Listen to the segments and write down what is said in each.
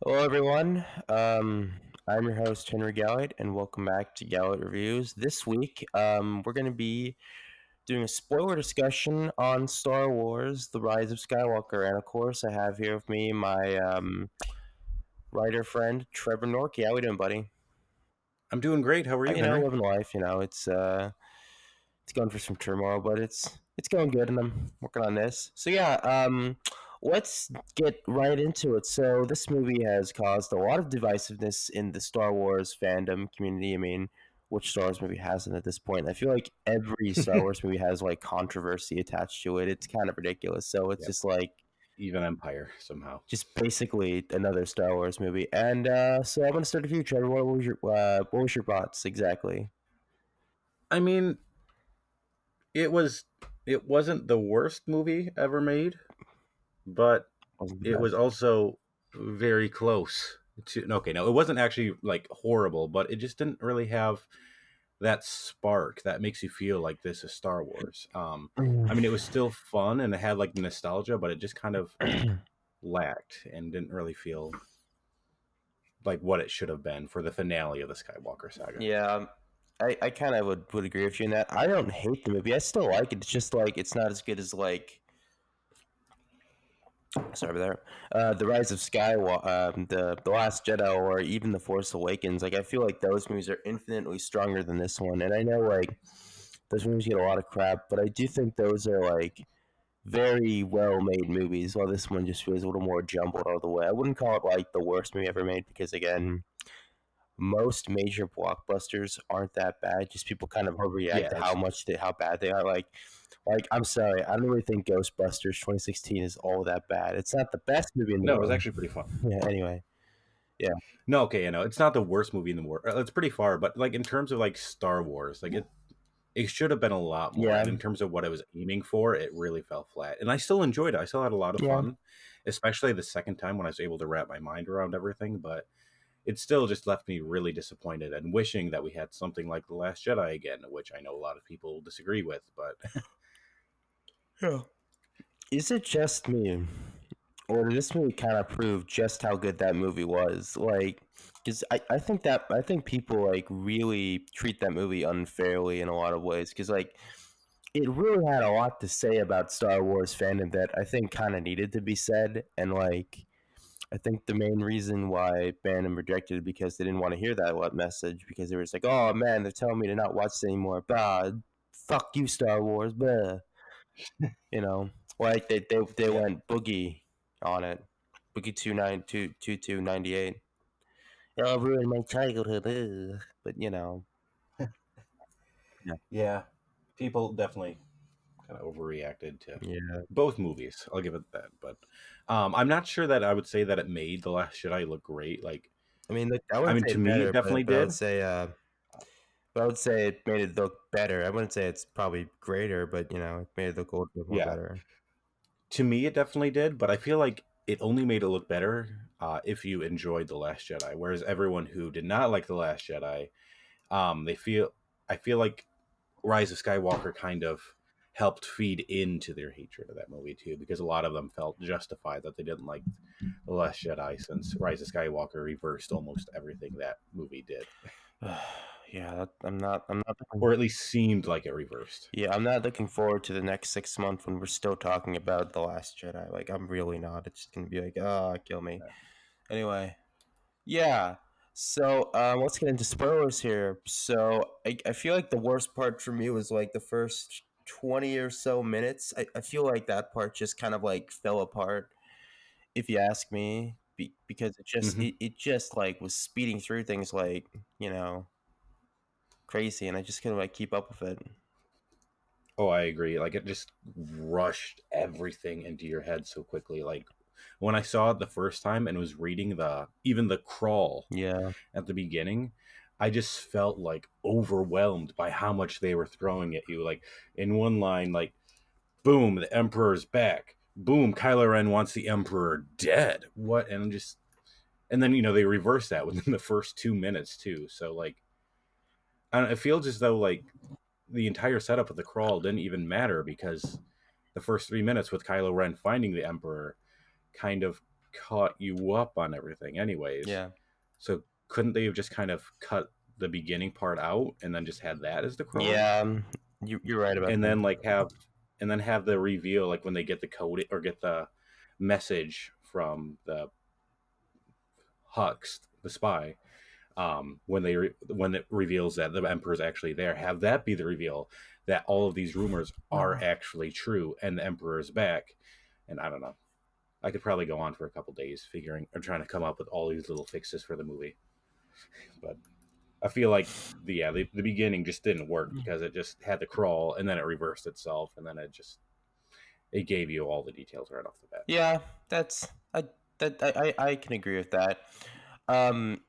Hello, everyone. I'm your host, Henry Galliett, and welcome back to Galliett Reviews. This week, we're going to be doing a spoiler discussion on Star Wars: The Rise of Skywalker, and of course, I have here with me my writer friend, Trevor Norkey. How we doing, buddy? I'm doing great. How are you, Henry? Living life. It's going for some turmoil, but it's going good, and I'm working on this. So yeah, let's get right into it. So this movie has caused a lot of divisiveness in the Star Wars fandom community. I mean, which Star Wars movie hasn't at this point? I feel like every Star Wars movie has like controversy attached to it. It's kind of ridiculous. So it's Yep. just like Even Empire somehow. just basically another Star Wars movie. And so I'm gonna start with you, Trevor. What was your thoughts exactly? I mean, it was it wasn't the worst movie ever made, but Wasn't the it was best. also very close to okay, no, it wasn't actually like horrible, but it just didn't really have that spark that makes you feel like this is Star Wars. I mean, it was still fun and it had like nostalgia, but it just kind of lacked and didn't really feel like what it should have been for the finale of the Skywalker saga. Yeah, I kind of would agree with you in that. I don't hate the movie. I still like it. It's just like it's not as good as like sorry about that. The Rise of Skywalker, the Last Jedi, or even The Force Awakens. Like I feel like those movies are infinitely stronger than this one. And I know like those movies get a lot of crap, but I do think those are like very well made movies. While this one just feels a little more jumbled all the way. I wouldn't call it like the worst movie ever made because again, most major blockbusters aren't that bad. Just people kind of overreact Yeah, to that's true. how bad they are. Like I'm sorry, I don't really think Ghostbusters 2016 is all that bad. It's not the best movie in the No, it was world. actually pretty fun. Yeah. Anyway. Yeah. No, okay, it's not the worst movie in the world. It's pretty far, but like in terms of like Star Wars, like it should have been a lot more. Yeah. And in terms of what I was aiming for, it really fell flat. And I still enjoyed it. I still had a lot of Yeah. fun, especially the second time when I was able to wrap my mind around everything. But it still just left me really disappointed and wishing that we had something like The Last Jedi again, which I know a lot of people disagree with. But Yeah. Is it just me, or did this movie kind of prove just how good that movie was? Like, because I think people like really treat that movie unfairly in a lot of ways. Because like it really had a lot to say about Star Wars fandom that I think kind of needed to be said. And like, I think the main reason why fandom rejected it because they didn't want to hear that message because they were just like, oh man, they're telling me to not watch this anymore. Bah, fuck you, Star Wars. Bah. You know, like they yeah, went boogie on it. Boogie 2298. It'll ruin my childhood. Ugh. But you know, yeah, yeah, people definitely kind of overreacted to yeah. both movies. I'll give it that. But I'm not sure that I would say that it made The Last Jedi look great. Like, I mean, look, I I wouldn't mean, say to me, it better, definitely did. but I would say it made it look better. I wouldn't say it's probably greater, but you know, it made it look a little bit more Yeah, better. to me, it definitely did. But I feel like it only made it look better if you enjoyed The Last Jedi. Whereas everyone who did not like The Last Jedi, they feel I feel like Rise of Skywalker kind of helped feed into their hatred of that movie too, because a lot of them felt justified that they didn't like The Last Jedi since Rise of Skywalker reversed almost everything that movie did, Yeah, I'm not looking. or at least seemed like it reversed. Yeah, I'm not looking forward to the next 6 months when we're still talking about the Last Jedi. Like, I'm really not. It's just gonna be like, ah, kill me. Anyway, yeah. So let's get into spoilers here. So I feel like the worst part for me was like the first 20 or so minutes. I feel like that part just kind of like fell apart, if you ask me, because Hmm. it just like was speeding through things like you know crazy, and I just couldn't like keep up with it. Oh, I agree. Like it just rushed everything into your head so quickly. Like when I saw it the first time and was reading the even the crawl Yeah, at the beginning, I just felt like overwhelmed by how much they were throwing at you. Like in one line, like boom, the Emperor's back. Boom, Kylo Ren wants the Emperor dead. What? And just and then they reverse that within the first 2 minutes too. So like, I don't, it feels as though like the entire setup of the crawl didn't even matter because the first 3 minutes with Kylo Ren finding the Emperor kind of caught you up on everything anyways. Yeah. So couldn't they have just kind of cut the beginning part out and then just had that as the prologue? Yeah. You're right about And that. then have the reveal like when they get the code or get the message from the Hux, the spy, when it reveals that the Emperor is actually there, have that be the reveal that all of these rumors are actually true and the Emperor is back. And I don't know. I could probably go on for a couple days figuring or trying to come up with all these little fixes for the movie, but I feel like the beginning just didn't work because it just had to crawl and then it reversed itself and then it gave you all the details right off the bat. Yeah, that's I can agree with that. Um,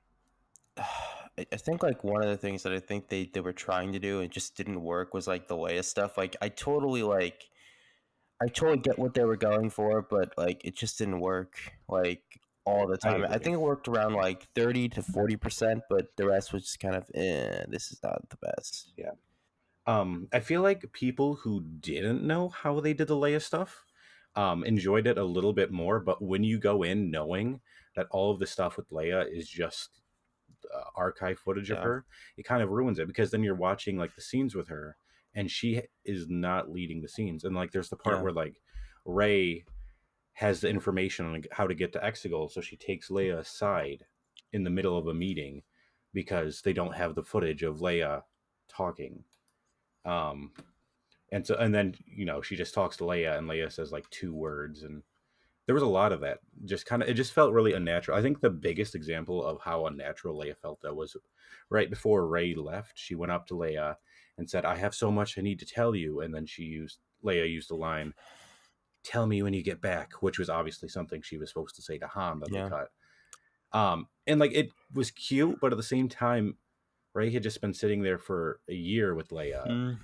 I think like one of the things that I think they were trying to do and just didn't work was like the Leia stuff. Like I totally get what they were going for, but like it just didn't work like all the I time. I agree. think it worked around like 30 to 40%, but the rest was just kind of this is not the best. Yeah. I feel like people who didn't know how they did the Leia stuff enjoyed it a little bit more, but when you go in knowing that all of the stuff with Leia is just archive footage of Yeah, her, it kind of ruins it because then you're watching like the scenes with her and she is not leading the scenes. And like there's the part yeah, where like Rey has the information on how to get to Exegol, so she takes Leia aside in the middle of a meeting because they don't have the footage of Leia talking. Um, and then she just talks to Leia, and Leia says like two words, and there was a lot of that. Just kind of, it just felt really unnatural. I think the biggest example of how unnatural Leia felt that was right before Rey left. She went up to Leia and said, "I have so much I need to tell you," and then Leia used the line, "Tell me when you get back," which was obviously something she was supposed to say to Han that they yeah. cut. And like it was cute, but at the same time, Rey had just been sitting there for a year with Leia, Mm,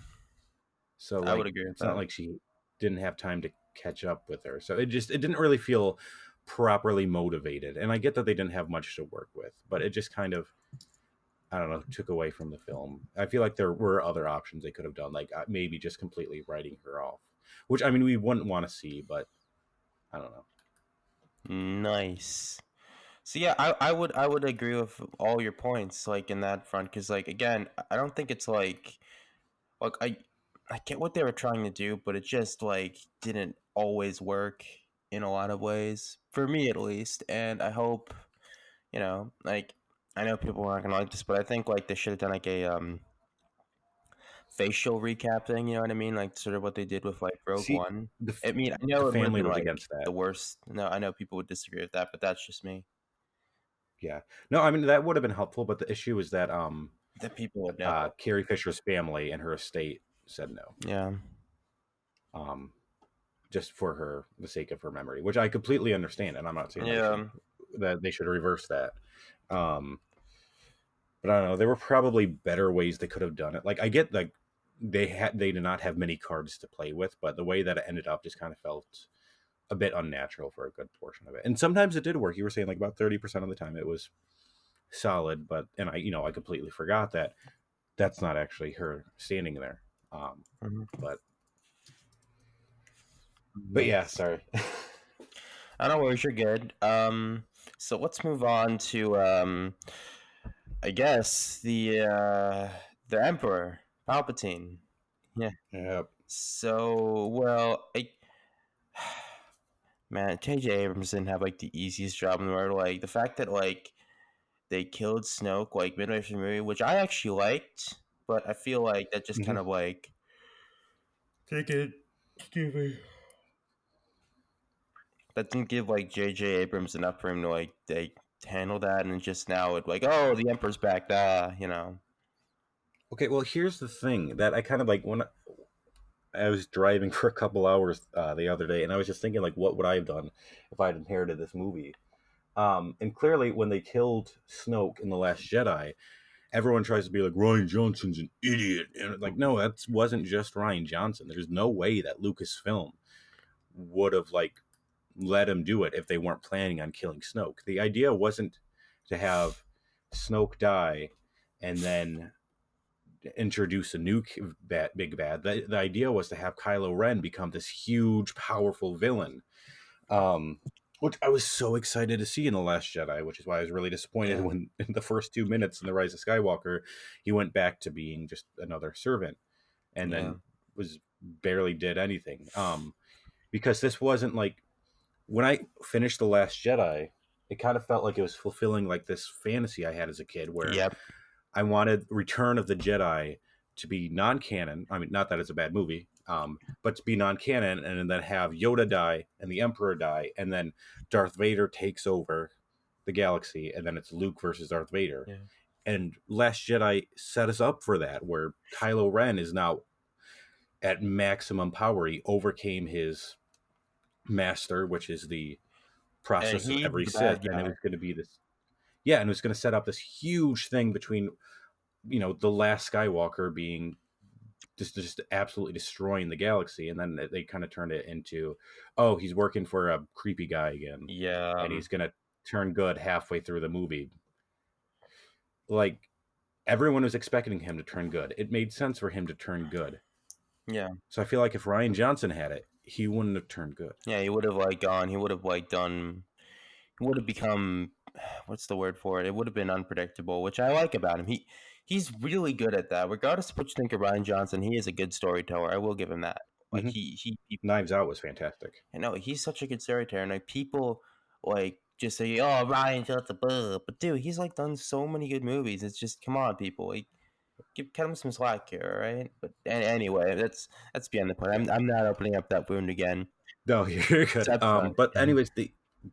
so I would like agree with it's not that. like she didn't have time to catch up with her. So it didn't really feel properly motivated. And I get that they didn't have much to work with, but it just kind of, I don't know, took away from the film. I feel like there were other options they could have done, like maybe just completely writing her off, which I mean we wouldn't want to see, but I don't know. Nice. So yeah, I would agree with all your points like in that front because like again, I don't think it's like I get what they were trying to do, but it just like didn't always work in a lot of ways for me at least. And I hope like I know people aren't gonna like this, but I think like they should have done like a facial recap thing. You know what I mean? Like sort of what they did with like Rogue See, One. the I mean, I the know it would have family been was like against that. the worst. No, I know people would disagree with that, but that's just me. Yeah, no, I mean that would have been helpful, but the issue is that That people would know. Carrie Fisher's family and her estate said no. Yeah. Um, just for the sake of her memory, which I completely understand, and I'm not saying Yeah. that they should reverse that. Um, but I don't know. There were probably better ways they could have done it. Like I get like they did not have many cards to play with, but the way that it ended up just kind of felt a bit unnatural for a good portion of it. And sometimes it did work. You were saying like about 30% of the time it was solid, but and I completely forgot that that's not actually her standing there. Mhm. But yeah, Nice. sorry. I don't worry, you're good. So let's move on to I guess the Emperor Palpatine. Yeah. Yeah. So well, man, J.J. Abrams didn't have like the easiest job in the world. Like the fact that like they killed Snoke like midway through the movie, which I actually liked, but I feel like that just kind Mhm. of like take it. Excuse me. That didn't give like J.J. Abrams enough room to like they handle that, and just now it like oh the Emperor's back, Okay, well, here's the thing that I kind of like when I was driving for a couple hours the other day, and I was just thinking, like, what would I have done if I had inherited this movie? And clearly, when they killed Snoke in The Last Jedi, everyone tries to be like, Ryan Johnson's an idiot. And like, no, that wasn't just Ryan Johnson. There's no way that Lucasfilm would have, like, let him do it if they weren't planning on killing Snoke. The idea wasn't to have Snoke die and then introduce a new big bad. The idea was to have Kylo Ren become this huge, powerful villain. Um, which I was so excited to see in The Last Jedi, which is why I was really disappointed Yeah, when in the first 2 minutes in The Rise of Skywalker, he went back to being just another servant and yeah, then was barely did anything. Because this wasn't like when I finished The Last Jedi, it kind of felt like it was fulfilling like this fantasy I had as a kid where yep, I wanted Return of the Jedi to be non-canon. I mean, not that it's a bad movie, but to be non-canon, and then have Yoda die and the Emperor die, and then Darth Vader takes over the galaxy, and then it's Luke versus Darth Vader. yeah. And Last Jedi set us up for that, where Kylo Ren is now at maximum power. He overcame his master, which is the And process of he's every the Sith, bad and it guy. was going to be this. Yeah, and it was going to set up this huge thing between the last Skywalker being just absolutely destroying the galaxy, and then they kind of turned it into, oh, he's working for a creepy guy again, Yeah, and he's gonna turn good halfway through the movie. Like everyone was expecting him to turn good. It made sense for him to turn good. yeah, So I feel like if Ryan Johnson had it, he wouldn't have turned good. yeah. He would have like gone. He would have like done. He would have become. What's the word for it? It would have been unpredictable, which I like about him. He's really good at that. Regardless of what you think of Ryan Johnson, he is a good storyteller. I will give him that. Like hmm he Knives Out was fantastic. I know he's such a good storyteller, and like people like just say, "Oh, Ryan Johnson," but dude, he's like done so many good movies. It's just come on, people, like cut him some slack here, all right? But anyway, that's beyond the point. Yeah. I'm not opening up that wound again. No, you're good. That's fine. But anyways,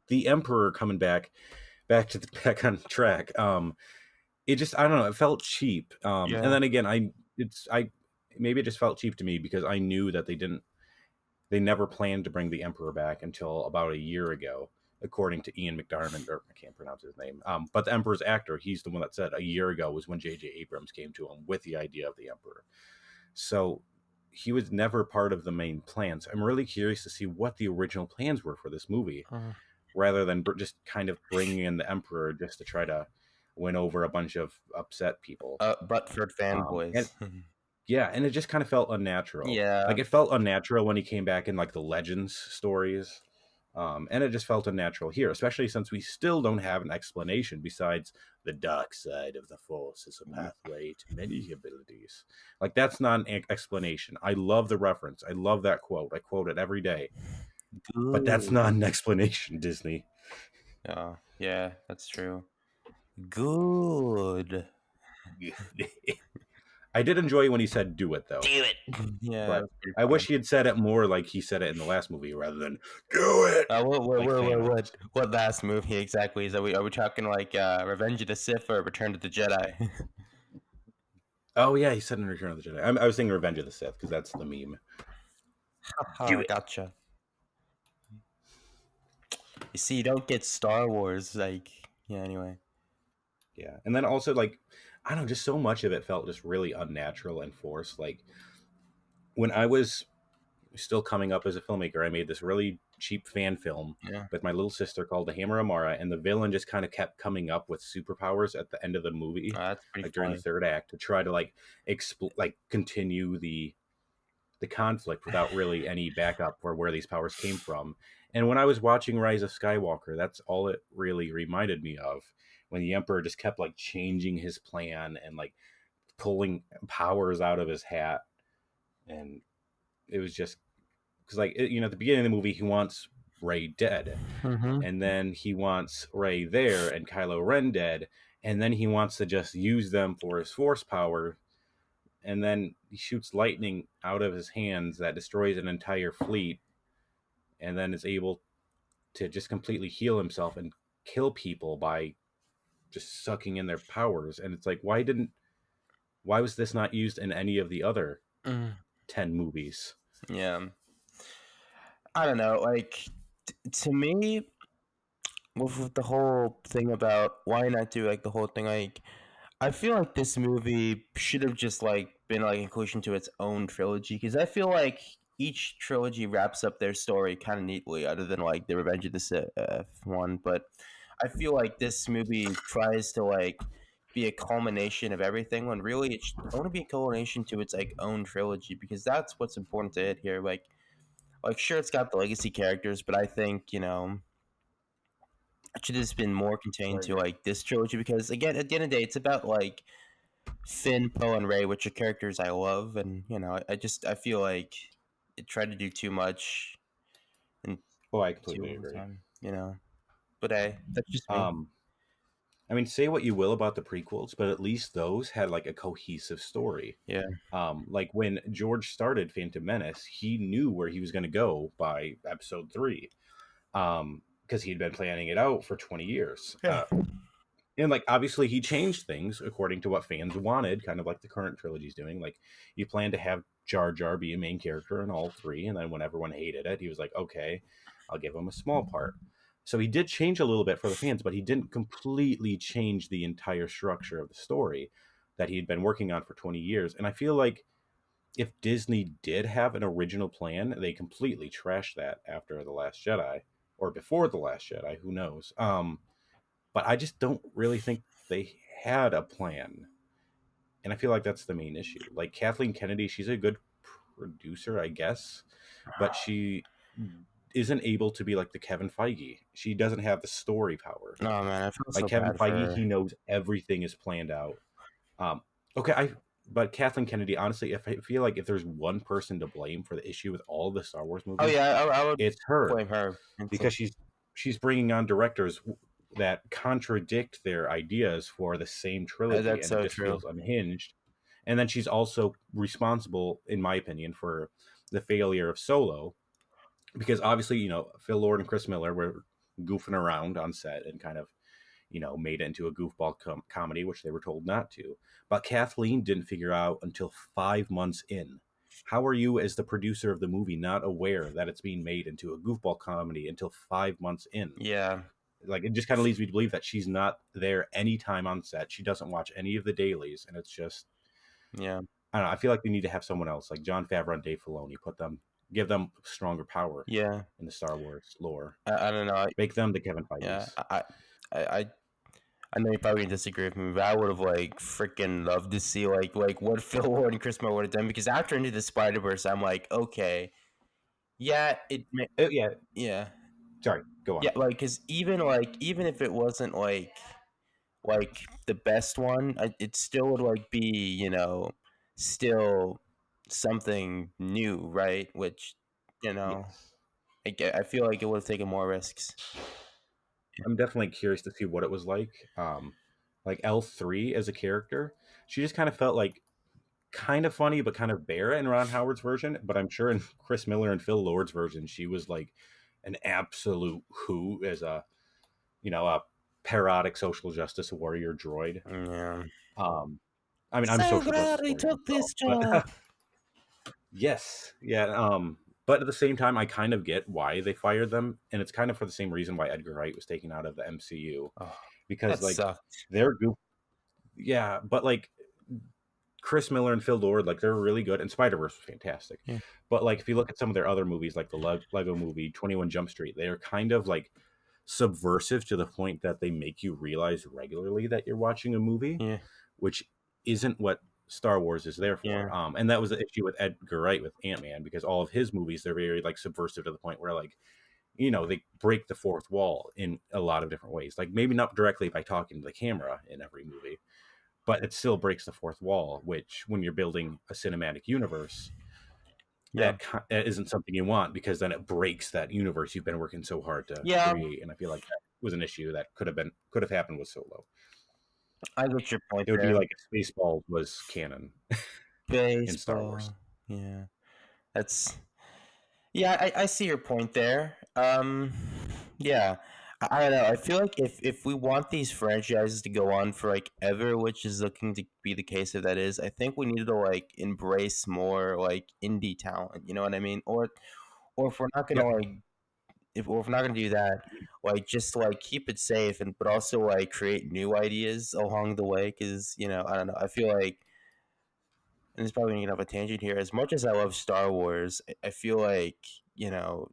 the Emperor coming back to the back on track. It just I don't know, it felt cheap. And Yeah. then again, I maybe it just felt cheap to me because I knew that they never planned to bring the Emperor back until about a year ago, according to Ian McDiarmid, or I can't pronounce his name. But the Emperor's actor, he's the one that said a year ago was when J.J. Abrams came to him with the idea of the Emperor. So he was never part of the main plans. I'm really curious to see what the original plans were for this movie, Uh, rather than just kind of bringing in the Emperor just to try to win over a bunch of upset people. Butford And fanboys. yeah, and it just kind of felt unnatural. Yeah. Like it felt unnatural when he came back in like the Legends stories. And it just felt unnatural here, especially since we still don't have an explanation besides the dark side of the Force is a pathway to many abilities. Like that's not an explanation. I love the reference. I love that quote. I quote it every day. But that's Good. not an explanation, Disney. Oh, yeah, that's true. Good. I did enjoy when he said "do it" Do though, it. Yeah, but that's pretty I funny. wish he had said it more like he said it in the last movie rather than "do it" like Thanos. What last movie exactly is? Are we talking like Revenge of the Sith or Return of the Jedi? Oh yeah, he said in Return of the Jedi. I was thinking Revenge of the Sith because that's the meme. Do Oh, it. gotcha. You see, you don't get Star Wars like yeah. Anyway, Yeah, and then also like I don't know, just so much of it felt just really unnatural and forced. Like when I was still coming up as a filmmaker, I made this really cheap fan film yeah, with my little sister called The Hammer Amara, and the villain just kind of kept coming up with superpowers at the end of the movie, that's pretty like during the funny. third act, to try to like like continue the conflict without really any backup for where these powers came from. And when I was watching Rise of Skywalker, that's all it really reminded me of, when the Emperor just kept like changing his plan and like pulling powers out of his hat. And it was just because like at the beginning of the movie he wants Rey dead, Mm-hmm. and then he wants Rey there and Kylo Ren dead, and then he wants to just use them for his force power, and then he shoots lightning out of his hands that destroys an entire fleet, and then is able to just completely heal himself and kill people by just sucking in their powers. And it's like, why was this not used in any of the other Mm, 10 movies? yeah, I don't know. Like to me, with the whole thing about why not do like the whole thing like I feel like this movie should have just like been like inclusion to its own trilogy because I feel like each trilogy wraps up their story kind of neatly, other than like the Revenge of the Sith one. But I feel like this movie tries to like be a culmination of everything when really it should only be a culmination to its like own trilogy because that's what's important to it here. Like sure, it's got the legacy characters, but I think should have been more contained Right, to right. like this trilogy because again, at the end of the day, it's about like Finn, Poe, and Ray, which are characters I love, and I feel like it tried to do too much and Oh, I too completely little agree. time. But hey, that's just me. Um, I mean, say what you will about the prequels, but at least those had like a cohesive story. Yeah, Like when George started Phantom Menace, he knew where he was going to go by episode 3, because he'd been planning it out for 20 years. yeah, And like obviously he changed things according to what fans wanted, kind of like the current trilogy's doing. Like you plan to have Jar Jar be a main character in all 3, and then when everyone hated it, he was like, okay, I'll give him a small part. So he did change a little bit for the fans, but he didn't completely change the entire structure of the story that he had been working on for 20 years. And I feel like if Disney did have an original plan, they completely trashed that after The Last Jedi or before The Last Jedi, who knows. But I just don't really think they had a plan. And I feel like that's the main issue. Like Kathleen Kennedy, she's a good producer, I guess, but she isn't able to be like the Kevin Feige. She doesn't have the story power. oh man, I feel Like so Kevin bad for Feige, her. he knows everything is planned out. Um, okay, but Kathleen Kennedy, honestly, if I feel like if there's one person to blame for the issue with all the Star Wars Oh movies, yeah, I would it's her, blame her. because she's bringing on directors that contradict their ideas for the same trilogy, That's and it so just true. feels unhinged. And then she's also responsible, in my opinion, for the failure of Solo, because obviously, Phil Lord and Chris Miller were goofing around on set and kind of, made it into a goofball comedy, which they were told not to. But Kathleen didn't figure out until 5 months in. How are you, as the producer of the movie, not aware that it's being made into a goofball comedy until 5 months in? Yeah, Like, it just kind of leads me to believe that she's not there anytime on set. She doesn't watch any of the dailies, and it's just, yeah, I don't know. I feel like we need to have someone else, like Jon Favreau and Dave Filoni, give them stronger power yeah. in the Star Wars lore. I don't know. Make them the Kevin Yeah, Feige's. I I know you're probably gonna disagree with me, but I would have like freaking loved to see like what Phil Lord and Chris Miller would have done because after Into the Spider Verse, I'm like, okay, yeah, Oh, yeah, yeah, sorry, go yeah, on. because even if it wasn't like the best one, it still would like be still something new, right? Which you know, Yes. I feel like it would have taken more risks. I'm definitely curious to see what it was like L3 as a character. She just kind of felt like kind of funny, but kind of bare in Ron Howard's version. But I'm sure in Chris Miller and Phil Lord's version, she was like an absolute who as a parodic social justice warrior droid. Yeah. Um, I mean, I'm a So social glad justice we warrior took myself, this but job. yes, yeah. But at the same time, I kind of get why they fired them, and it's kind of for the same reason why Edgar Wright was taken out of the MCU, Oh, because that like sucked. they're goof, yeah, but like Chris Miller and Phil Lord, like they're really good, and Spider Verse was fantastic. Yeah. But like if you look at some of their other movies, like the Lego Movie, 21 Jump Street, they are kind of like subversive to the point that they make you realize regularly that you're watching a movie, Yeah. which isn't what Star Wars is there Yeah. for. And that was the issue with Edgar Wright with Ant-Man, because all of his movies, they're very like subversive to the point where like they break the fourth wall in a lot of different ways. Like maybe not directly by talking to the camera in every movie, but it still breaks the fourth wall, which when you're building a cinematic universe, Yeah. that isn't something you want, because then it breaks that universe you've been working so hard to Yeah. create. And I feel like that was an issue that could have happened with Solo. I get your point It would be there. like if Spaceballs was canon in Star Wars. Baseball. Yeah. That's yeah, I see your point there. Yeah. I don't know. I feel like if we want these franchises to go on for like ever, which is looking to be the case if that is, I think we need to like embrace more like indie talent. You know what I mean? Or if we're not gonna Yep. like if we're not gonna do that, like just like keep it safe and but also like create new ideas along the way. Because I don't know. I feel like, and it's probably gonna get off a tangent here. As much as I love Star Wars, I feel like you know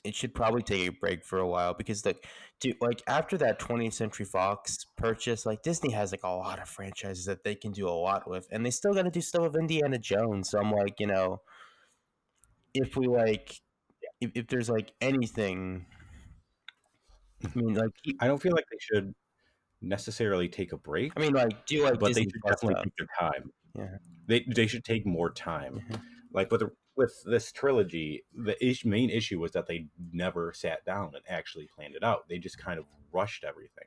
it should probably take a break for a while because like after that 20th Century Fox purchase, like Disney has like a lot of franchises that they can do a lot with, and they still got to do stuff with Indiana Jones. So I'm like, if we like, if there's like anything I mean, like, I don't feel like they should necessarily take a I break, mean, like, do you like but they Disney should Plus definitely stuff? take their time. Yeah. They should take more time. Mhm. Like with this trilogy, the main issue was that they never sat down and actually planned it out. They just kind of rushed everything.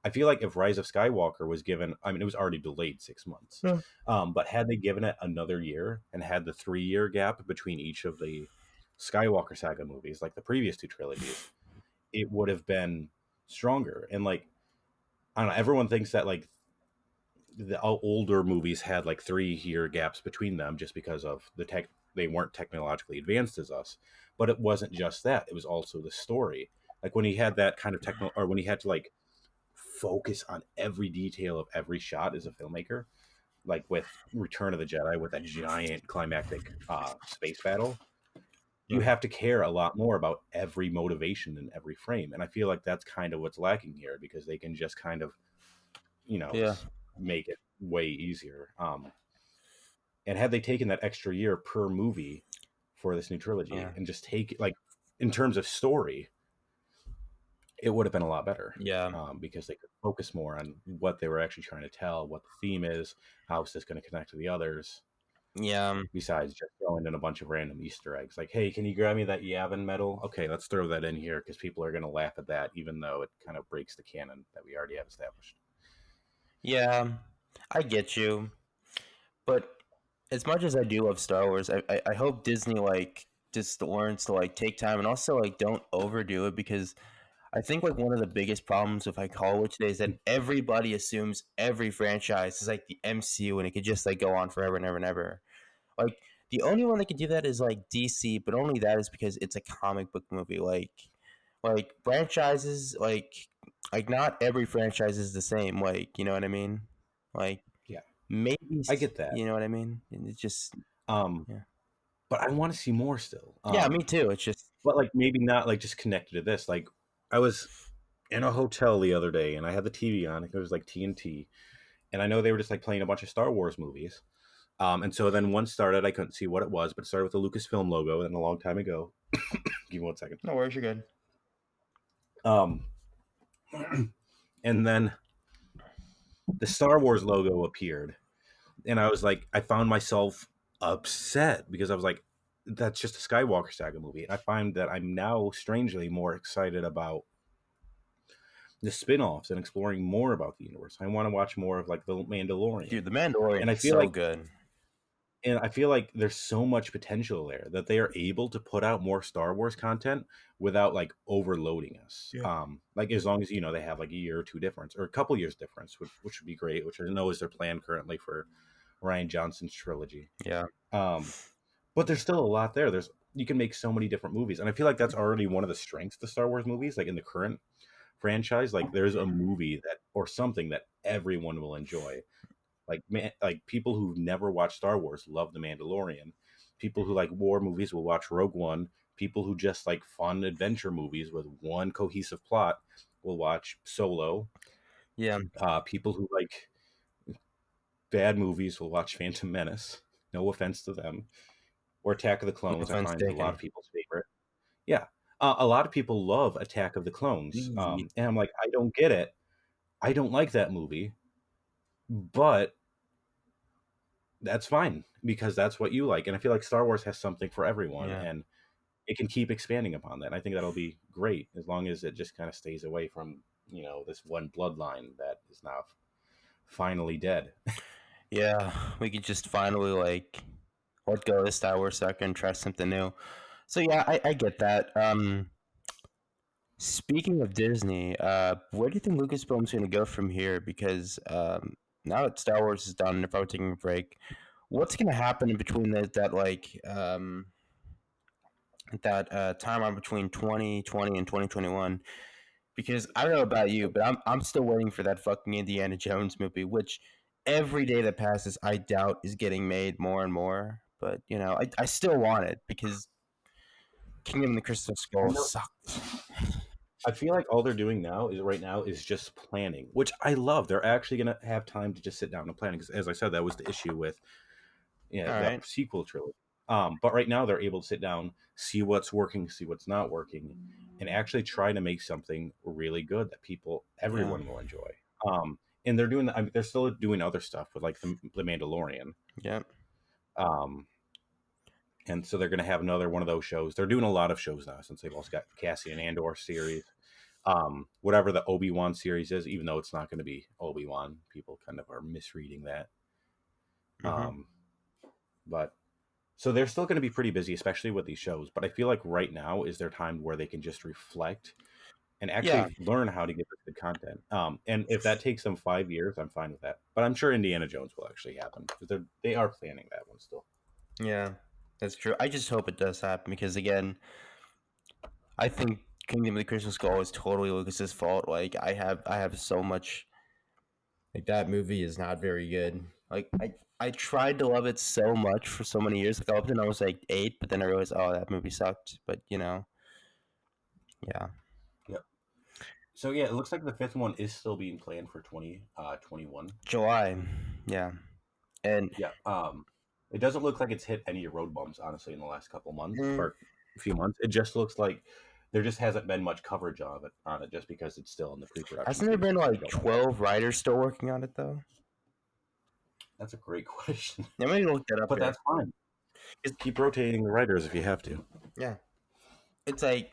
I feel like if Rise of Skywalker was given, I mean, it was already delayed 6 months, Yeah. but had they given it another year and had the 3 year gap between each of the Skywalker saga movies, like the previous two trilogies, it would have been stronger. And like, I don't know, everyone thinks that like the older movies had like 3 year gaps between them just because of the tech, they weren't technologically advanced as us. But it wasn't just that, it was also the story. Like when he had that kind of techno, or when he had to like focus on every detail of every shot as a filmmaker, like with Return of the Jedi, with that giant climactic space battle, you Yeah. have to care a lot more about every motivation in every frame. And I feel like that's kind of what's lacking here, because they can just kind of, you know, Yeah. make it way easier. And had they taken that extra year per movie for this new trilogy Yeah. and just take like in terms of story, it would have been a lot better, Yeah. because they could focus more on what they were actually trying to tell, what the theme is, how is this going to connect to the others, Yeah. besides just throwing in a bunch of random Easter eggs. Like, hey, can you grab me that Yavin medal? Okay, let's throw that in here because people are going to laugh at that, even though it kind of breaks the canon that we already have established. Yeah. I get you, but as much as I do love Star Wars, I hope Disney like just learns to like take time and also like don't overdo it, because I think like one of the biggest problems with like Hollywood today is that everybody assumes every franchise is like the MCU and it could just like go on forever and ever and ever. Like the only one that can do that is like DC, but only that is because it's a comic book movie. Like franchises, like not every franchise is the same. Like you know what I mean? Like Yeah, maybe I get that. you know what I mean? And it's just Um, yeah, but I want to see more still. yeah, me too. It's just But like maybe not like just connected to this. Like I was in a hotel the other day and I had the TV on. It was like TNT, and I know they were just like playing a bunch of Star Wars movies. And so then one started. I couldn't see what it was, but it started with the Lucasfilm logo. And a long time ago, give me 1 second. no worries. You're good. Um, and then the Star Wars logo appeared, and I was like, I found myself upset because I was like, that's just a Skywalker saga movie. And I find that I'm now strangely more excited about the spin-offs and exploring more about the universe. I want to watch more of like the Mandalorian. Dude, The Mandalorian And I is feel so like good. there's so much potential there that they are able to put out more Star Wars content without like overloading us. Yeah. Like as long as they have like a year or two difference or a couple years difference, which would be great, which I know is their plan currently for Ryan Johnson's trilogy. Yeah. Um, but there's still a lot there. You can make so many different movies, and I feel like that's already one of the strengths of the Star Wars movies. Like in the current franchise, like there's a movie that or something that everyone will enjoy. Like like people who've never watched Star Wars love The Mandalorian. People who like war movies will watch Rogue One. People who just like fun adventure movies with one cohesive plot will watch Solo. Yeah. People who like bad movies will watch Phantom Menace. No offense to them. Or Attack of the No Clones, I offense find is a lot taken. of people's favorite. Yeah. A lot of people love Attack of the Clones. Easy. And I'm like, I don't get it. I don't like that movie, but that's fine because that's what you like. And I feel like Star Wars has something for everyone, Yeah. and it can keep expanding upon that. And I think that'll be great as long as it just kind of stays away from, this one bloodline that is now finally dead. Yeah. We could just finally like let go of the Star Wars sucker and try something new. So yeah, I get that. Speaking of Disney, where do you think Lucasfilm's going to go from here? Because now that Star Wars is done, if I were taking a break, what's going to happen in between that timeline between 2020 and 2021? Because I don't know about you, but I'm still waiting for that fucking Indiana Jones movie, which every day that passes, I doubt is getting made more and more. But I still want it because Kingdom of the Crystal I Skull know. sucked. I feel like all they're doing right now is just planning, which I love. They're actually going to have time to just sit down and plan. Because as I said, that was the issue with All the right. sequel trilogy. But right now they're able to sit down, see what's working, see what's not working, and actually try to make something really good that Yeah. everyone will enjoy. And they're doing, I mean, they're still doing other stuff with like the Mandalorian. Yep. Um, and so they're going to have another one of those shows. They're doing a lot of shows now since they've also got Cassian Andor series. Whatever the Obi-Wan series is, even though it's not going to be Obi-Wan, people kind of are misreading that. Mm-hmm. Um, but so they're still going to be pretty busy, especially with these shows. But I feel like right now is their time where they can just reflect and Yeah. actually learn how to get good content. And if that takes them 5 years, I'm fine with that. But I'm sure Indiana Jones will actually happen because they are planning that one still. Yeah. That's true. I just hope it does happen because again, I think Kingdom of the Crystal Skull is totally Lucas's fault. Like I have so much. Like that movie is not very good. Like I tried to love it so much for so many years. Like up until I was like 8, but then I realized, oh, that movie sucked. But yeah, Yep. So yeah, it looks like the fifth one is still being planned for 2021. July, yeah, and Yeah. It doesn't look like it's hit any road bumps, honestly, in the last couple months mm, or a few months. It just looks like there just hasn't been much coverage of it on it, just because it's still in the pre-production hasn't there stages been of like filming. 12 writers still working on it though? That's a great question, Let me look that up but here. that's fine. Just keep rotating the writers if you have to. Yeah, it's like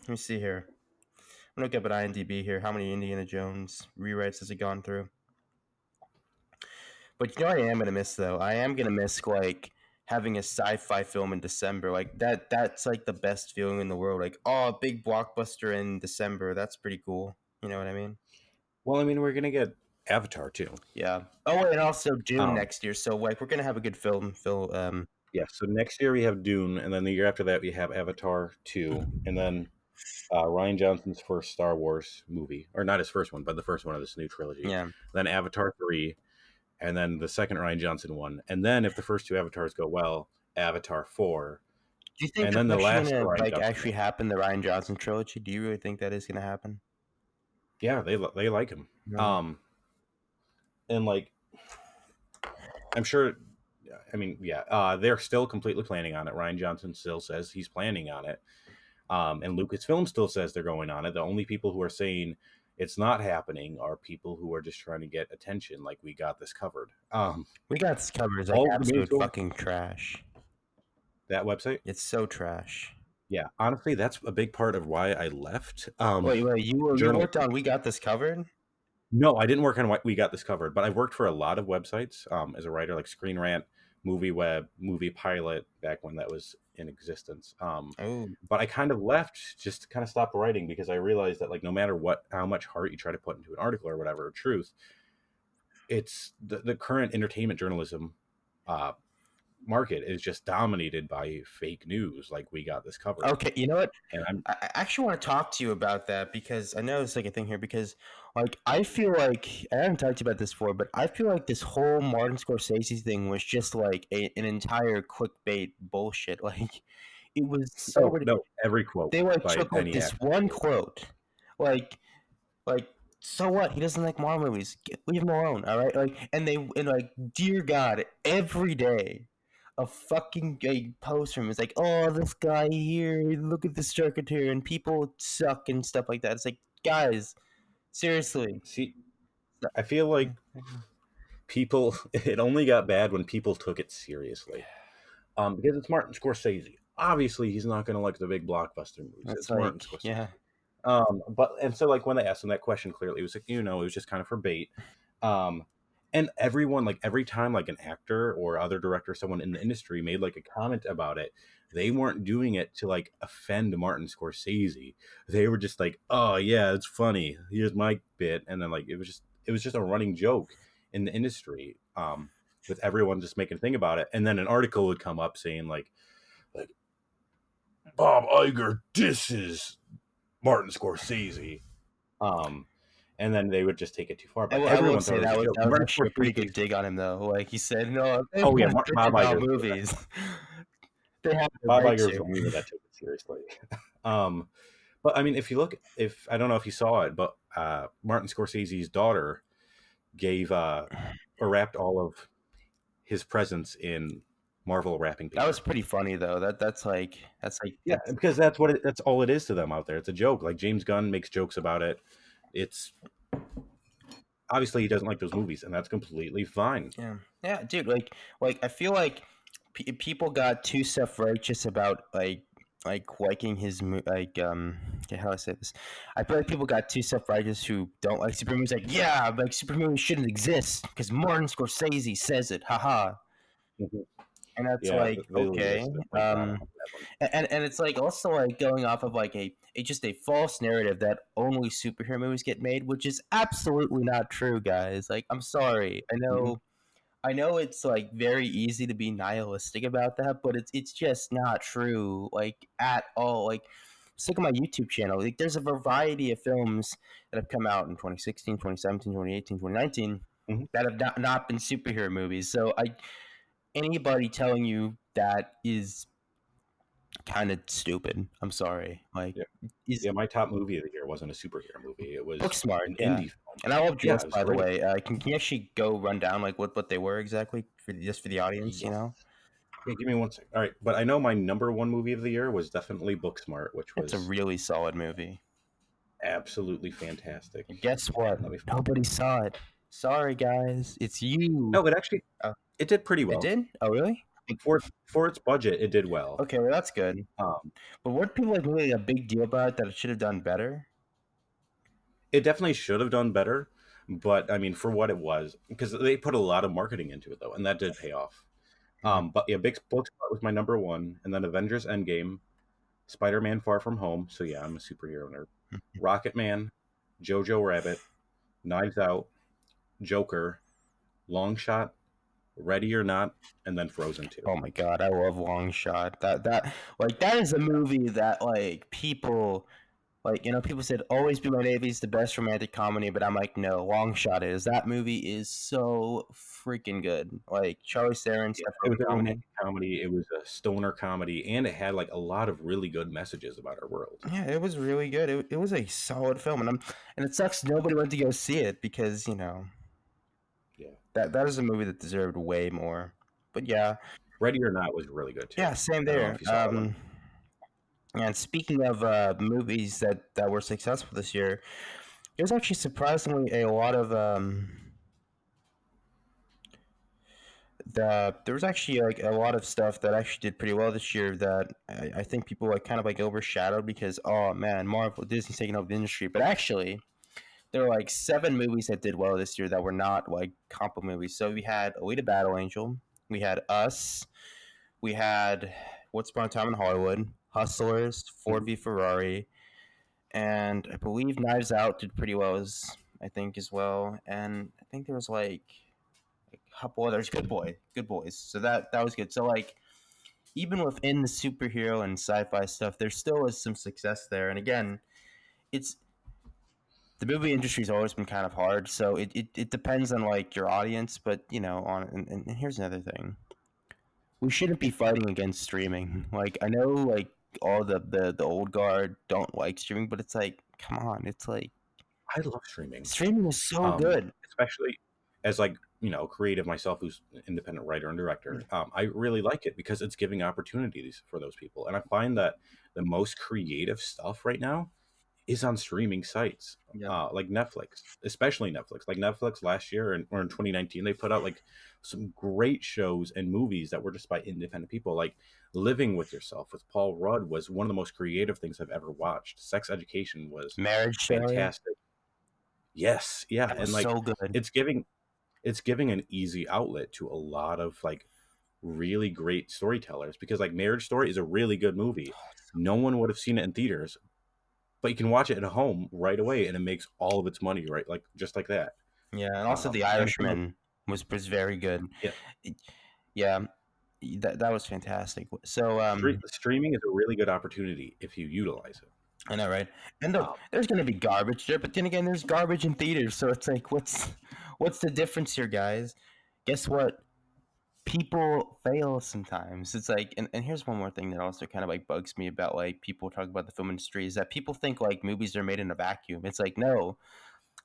let me see here. I'm gonna look up at IMDb here. How many Indiana Jones rewrites has it gone through? But you know what I am gonna miss though? I am gonna miss like having a sci-fi film in December. Like that's like the best feeling in the world. Like, oh, a big blockbuster in December. That's pretty cool. You know what I mean? Well, I mean, we're gonna get Avatar too. Yeah. Oh, and also Dune Um, next year. So like we're gonna have a good film. yeah. So next year we have Dune, and then the year after that we have Avatar 2, and then Ryan Johnson's first Star Wars movie, or not his first one, but the first one of this new trilogy. Yeah. Then Avatar 3, and then the second Ryan Johnson one, and then if the first two Avatars go well, Avatar 4, Do you think and that's then the actually last gonna Ryan like Johnson actually one. happen? The Ryan Johnson trilogy? Do you really think that is gonna happen? Yeah, they like him. No. And like I'm sure. I mean, yeah, they're still completely planning on it. Ryan Johnson still says he's planning on it, and Lucasfilm still says they're going on it. The only people who are saying it's not happening are people who are just trying to get attention. Like, we got this covered. We got this covered as like All of the main absolute sources, fucking trash. that website. It's so trash. Yeah, honestly, that's a big part of why I left. Wait, you worked Journalism. on We Got This Covered? No, I didn't work on what we got this covered, but I worked for a lot of websites as a writer, like Screen Rant, Movie Web, Movie Pilot, back when that was in existence. Oh, But I kind of left, just kind of stopped writing, because I realized that, like, no matter how much heart you try to put into an article or whatever, or truth, it's the current entertainment journalism uh, market is just dominated by fake news. Like, we got this covered, okay. You know what? and I'm I actually want to talk to you about that because I know it's like a thing here because like I feel like I haven't talked to you about this before, but I feel like this whole Martin Scorsese thing was just like an entire clickbait bullshit. Like it was so oh no, every quote they like by took like any this actor. one quote, like like so what? He doesn't like Marvel movies. Leave him alone, all right? Like and like dear God, every day a fucking post from him is like, oh, this guy here, look at this here, and people suck and stuff like that. It's like, guys, seriously. See, I feel like people it only got bad when people took it seriously, because it's Martin Scorsese. Obviously he's not going to like the big blockbuster movies. It's It's Martin like, Scorsese. yeah, But and so, like, when they asked him that question, clearly it was like, it was just kind of for bait. um and everyone, like, every time, like, an actor or other director, someone in the industry made like a comment about it, they weren't doing it to like offend Martin Scorsese. They were just like, oh yeah, it's funny, here's my bit. And then, like, it was just a running joke in the industry, with everyone just making a thing about it. And then an article would come up saying like Bob Iger disses Martin Scorsese, um, and then they would just take it too far. But I will everyone thought say it was a joke. that was Martin actually a pretty good Scorsese. dig on him though. Like he said, no, they Oh yeah, want to Bob bitch about Iger. movies. They have the Bob right Iger was to. the only one that took it seriously. um, but I mean, if I don't know if you saw it, but Martin Scorsese's daughter gave or wrapped all of his presents in Marvel wrapping That was paper. pretty funny though. Yeah, because that's all it is to them out there. It's a joke. Like James Gunn makes jokes about it. It's obviously he doesn't like those movies, and that's completely fine. yeah, yeah, dude. Like I feel like people got too self righteous about like liking okay, how do I say this? I feel like people got too self righteous who don't like super movies. Like, yeah, like super movies shouldn't exist because Martin Scorsese says it. Haha. Mhm. And that's Yeah, like they okay. definitely got him on that one. And it's like also like going off of like a just a false narrative that only superhero movies get made, which is absolutely not true, guys. Like, I'm sorry. Hmm. I know it's like very easy to be nihilistic about that, but it's just not true, like at all. Like, just look at my YouTube channel. Like, there's a variety of films that have come out in 2016, 2017, 2018, 2019 Hmm. that have not been superhero movies. So anybody telling you that is kind of stupid. I'm sorry. Like, Yeah, is yeah. My top movie of the year wasn't a superhero movie. It was Booksmart, an yeah. indie film. And I love Yeah, Jess, it was by the great. way. Can you actually go run down like what they were exactly for just for the audience? You Yes. know, Yeah, give me one second. All right, but I know my number one movie of the year was definitely Booksmart, which it's a was really solid movie. absolutely fantastic. And guess what? Let me. Nobody saw it. Sorry, guys. It's you. No, but actually, Oh, it did pretty it well did? Oh, really? for its budget. It did well. Okay, well that's good. Um, But what people like really a big deal about it that it should have done better? it definitely should have done better, but I mean, for what it was, because they put a lot of marketing into it though, and that did pay off. Mhm. But yeah, Big Booksmart was my number one, and then Avengers Endgame, Spider-Man: Far From Home. So yeah, I'm a superhero nerd. Rocket Man, Jojo Rabbit, Knives Out, Joker, Long Shot, Ready or Not, and then Frozen 2. Oh my god, I love Long Shot. That like that is a movie that like people like, people said Always Be My Navy is the best romantic comedy, but I'm like, no, Long Shot is. That movie is so freaking good. Like Charlie Theron, Yeah, Seth it was Rogen a comedy. romantic comedy. It was a stoner comedy, and it had like a lot of really good messages about our world. Yeah, it was really good. It was a solid film, and it sucks nobody went to go see it because Yeah, that is a movie that deserved way more. But yeah, Ready or Not was really good too. yeah, same I don't know there. if you saw that one. And speaking of movies that were successful this year, there's actually surprisingly a lot of there was actually like a lot of stuff that actually did pretty well this year that I think people like kind of like overshadowed because oh man, Marvel Disney's taking over the industry. But actually, there were like 7 movies that did well this year that were not like compo movies. So we had Alita Battle Angel, we had Us, we had What's Upon a Time in Hollywood, Hustlers, Ford Mhm. v Ferrari, and I believe Knives Out did pretty well I think as well. And I think there was like a couple others. Good Boys. So that was good. So like even within the superhero and sci-fi stuff, there still is some success there. And again, it's the movie industry's always been kind of hard, so it depends on like your audience. But on and here's another thing: we shouldn't be fighting against streaming. Like I know like all the old guard don't like streaming, but it's like come on, it's like I love streaming, streaming is so good. especially as like creative myself, who's an independent writer and director. I really like it because it's giving opportunities for those people, and I find that the most creative stuff right now is on streaming sites, Yeah. like Netflix, especially Netflix. Like Netflix last year or in 2019, they put out like some great shows and movies that were just by independent people. Like Living with Yourself with Paul Rudd was one of the most creative things I've ever watched. Sex Education was Marriage Story. fantastic. Yes, yeah, That was and like so good. it's giving an easy outlet to a lot of like really great storytellers because like Marriage Story is a really good movie. No one would have seen it in theaters, but you can watch it at home right away and it makes all of its money right like just like that. Yeah, and also The And for the Irishman was very good. yeah, Yeah, that was fantastic. So streaming is a really good opportunity if you utilize it. I know, right? And look, Um, there's gonna be garbage there, but then again, there's garbage in theaters. So it's like, what's the difference here, guys? Guess what? People fail sometimes. It's like, and here's one more thing that also kind of like bugs me about like people talk about the film industry is that people think like movies are made in a vacuum. It's like no,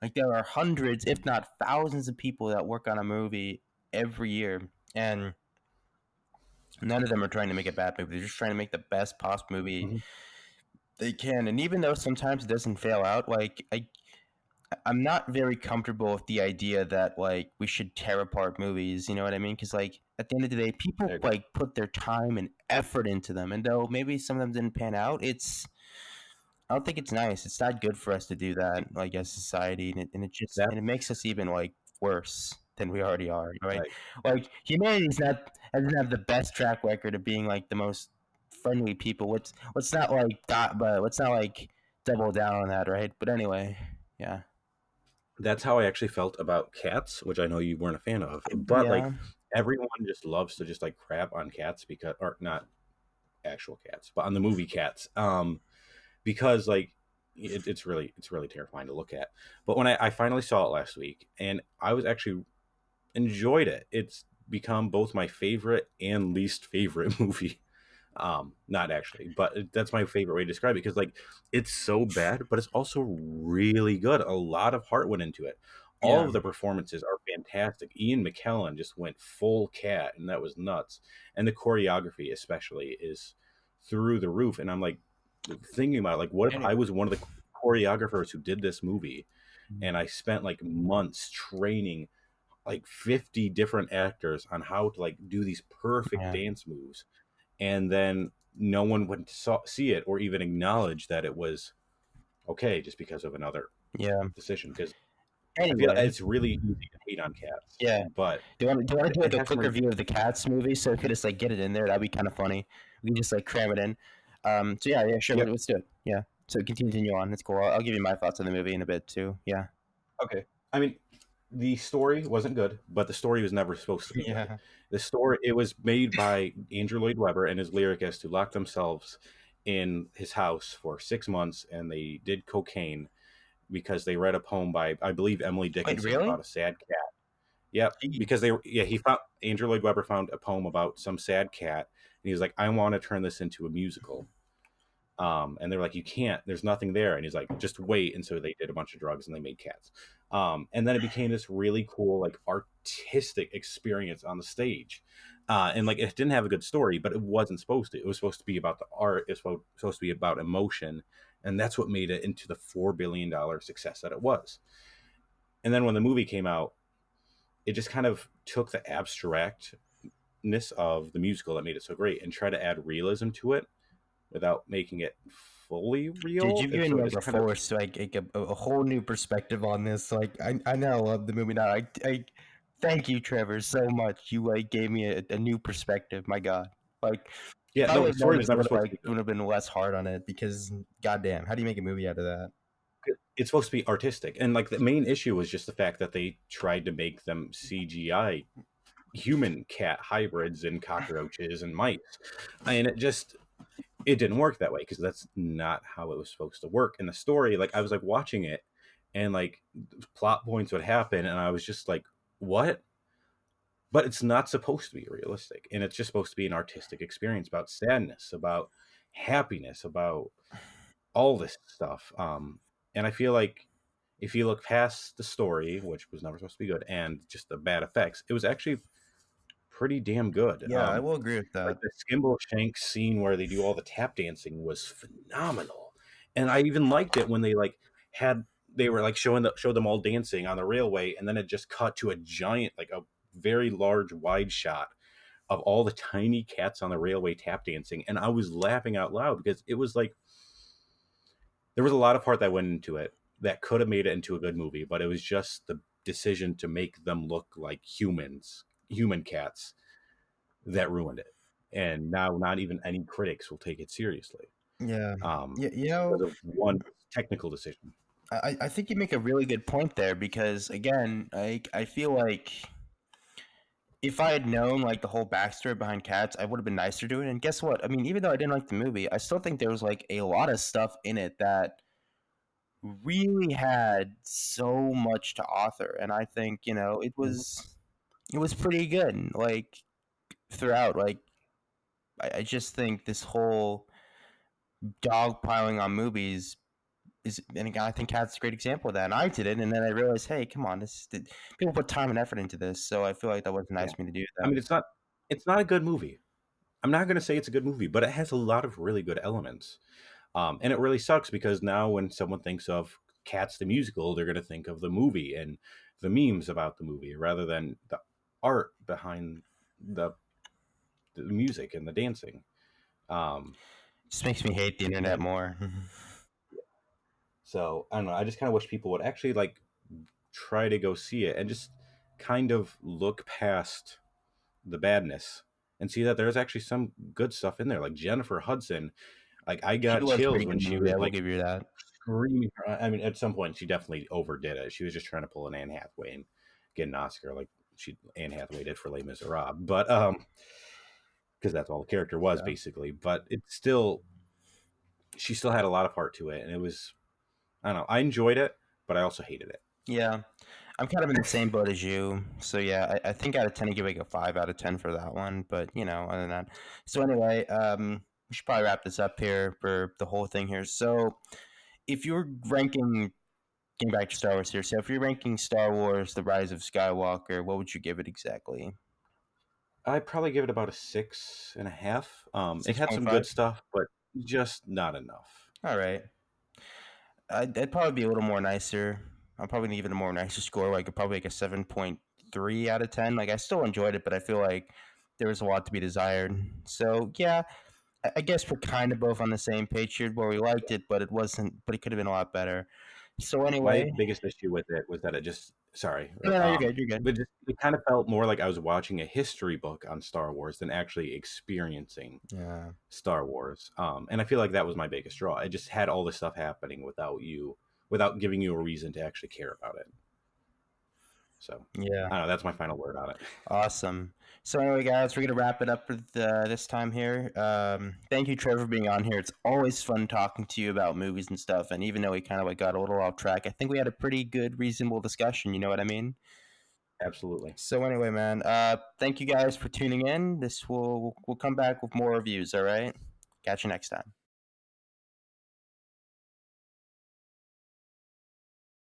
like there are hundreds, if not thousands, of people that work on a movie every year, and None of them are trying to make a bad movie. They're just trying to make the best possible movie Mm-hmm. they can. And even though sometimes it doesn't fail out, like I'm not very comfortable with the idea that like we should tear apart movies. You know what I mean? Because like at the end of the day, I people agree. like put their time and effort into them, and though maybe some of them didn't pan out, I don't think it's nice. It's not good for us to do that, like as society, and it just That and it makes us even like worse than we already are, right? like Like humanity's not doesn't have the best track record of being like the most friendly people. Let's not like but let's not like double down on that, right? But anyway, yeah, that's how I actually felt about Cats, which I know you weren't a fan of. But like yeah, everyone just loves to just like crap on cats because, or not actual cats, but on the movie Cats, because like it's really terrifying to look at. But when I finally saw it last week, and I was actually enjoyed it. It's become both my favorite and least favorite movie. Not actually, but that's my favorite way to describe it, because like it's so bad, but it's also really good. A lot of heart went into it. All yeah, of the performances are fantastic. Ian McKellen just went full cat, and that was nuts. And the choreography, especially, is through the roof. And I'm like thinking about like, what if anyway, I was one of the choreographers who did this movie, and I spent like months training like 50 different actors on how to like do these perfect yeah, dance moves, and then no one would see it or even acknowledge that it was okay just because of another yeah. decision. Because I feel Anyway, it's really easy to hate on Cats, yeah. but Do you want to do like it a has some quick review of the Cats movie so we could just like get it in there? That'd be kind of funny. We can just like cram it in. So yeah, yeah, sure. yep. Let's do it. Yeah. So continue on. It's cool. I'll give you my thoughts on the movie in a bit too. Yeah. Okay. I mean, the story wasn't good, but the story was never supposed to be good. Yeah. The story, it was made by Andrew Lloyd Webber and his lyricist, who locked themselves in his house for 6 months, and they did cocaine because they read a poem by, I believe, Emily Wait, Dickinson really? about a sad cat. Yep, Jeez. because he found Andrew Lloyd Webber found a poem about some sad cat, and he was like, I want to turn this into a musical. And they're like, you can't. There's nothing there. And he's like, just wait. And so they did a bunch of drugs and they made Cats. And then it became this really cool, like artistic experience on the stage. And like it didn't have a good story, but it wasn't supposed to. It was supposed to be about the art. It's supposed to be about emotion, and that's what made it into the $4 billion success that it was. And then when the movie came out, it just kind of took the abstractness of the musical that made it so great and tried to add realism to it without making it fully Dude, real. you've And given so me it like just a kind of, force, like a whole new perspective on this. Like I now love the movie now. I thank you, Trevor, so much. You like gave me a new perspective. My God. Like yeah, if I no, would the have known story was this, I never would have supposed to be good. been less hard on it because goddamn, how do you make a movie out of that? It's supposed to be artistic. And like the main issue was just the fact that they tried to make them CGI human cat hybrids and cockroaches and mice. And it didn't work that way, because that's not how it was supposed to work. In the story, like I was like watching it, and like plot points would happen, and I was just like, what? But it's not supposed to be realistic, and it's just supposed to be an artistic experience about sadness, about happiness, about all this stuff. And I feel like if you look past the story, which was never supposed to be good, and just the bad effects, it was actually pretty damn good. Yeah, I will agree with Like that. the Skimble Shanks scene where they do all the tap dancing was phenomenal, and I even liked it when they like had they were like show them all dancing on the railway, and then it just cut to a giant, like a very large wide shot of all the tiny cats on the railway tap dancing, and I was laughing out loud because it was like there was a lot of heart that went into it that could have made it into a good movie, but it was just the decision to make them look like human cats, that ruined it. And now not even any critics will take it seriously, Yeah. Yeah, because of one technical decision. I think you make a really good point there because again, I feel like if I had known like the whole backstory behind Cats, I would have been nicer to it. And guess what? I mean, even though I didn't like the movie, I still think there was like a lot of stuff in it that really had so much to author. And I think Mhm. it was pretty good. Like throughout, like I just think this whole dog piling on movies is, and again, I think Cat's a great example of that. And I did it, and then I realized, hey, come on, people put time and effort into this, so I feel like that wasn't Yeah, nice of me to do I that. mean, it's not a good movie. I'm not gonna say it's a good movie, but it has a lot of really good elements. And it really sucks because now when someone thinks of Cats the musical, they're gonna think of the movie and the memes about the movie rather than the art behind the the music and the dancing. Um, Just makes me hate the internet and more. so I don't know. I just kind of wish people would actually like try to go see it and just kind of look past the badness and see that there's actually some good stuff in there. Like Jennifer Hudson, like I She got was chills pretty when good in the she movie. was I will like give you that. screaming. I mean, at some point she definitely overdid it. She was just trying to pull an Anne Hathaway and get an Oscar, like she Anne Hathaway did for Les Miserables. But because that's all the character was Yeah. basically. But it's still, she still had a lot of heart to it, and it was, I don't know. I enjoyed it, but I also hated it. Yeah. I'm kind of in the same boat as you. So yeah, I think out of 10, I give like a 5 out of 10 for that one. But other than that. So anyway, we should probably wrap this up here for the whole thing here. So if you're ranking, getting back to Star Wars here, so if you're ranking Star Wars: The Rise of Skywalker, what would you give it exactly? I'd probably give it about a 6.5. It Six had point some five. good stuff, but just not enough. All right. I'd probably be a little more nicer. I'm probably gonna give it a more nicer score, like probably like a 7.3 out of 10. Like I still enjoyed it, but I feel like there was a lot to be desired. So yeah, I guess we're kind of both on the same page here, where we liked it, but it wasn't. But it could have been a lot better. So My anyway, biggest issue with it was that it just, sorry, no, you're good. You're good. but just, it kind of felt more like I was watching a history book on Star Wars than actually experiencing Yeah, Star Wars. And I feel like that was my biggest draw. It just had all this stuff happening without giving you a reason to actually care about it. So yeah, I don't know. That's my final word on it. awesome. So anyway, guys, we're gonna wrap it up for this time here. Thank you, Trevor, for being on here. It's always fun talking to you about movies and stuff. And even though we kind of like got a little off track, I think we had a pretty good, reasonable discussion. You know what I mean? Absolutely. So anyway, man, thank you guys for tuning in. This will we'll come back with more reviews. All right, catch you next time.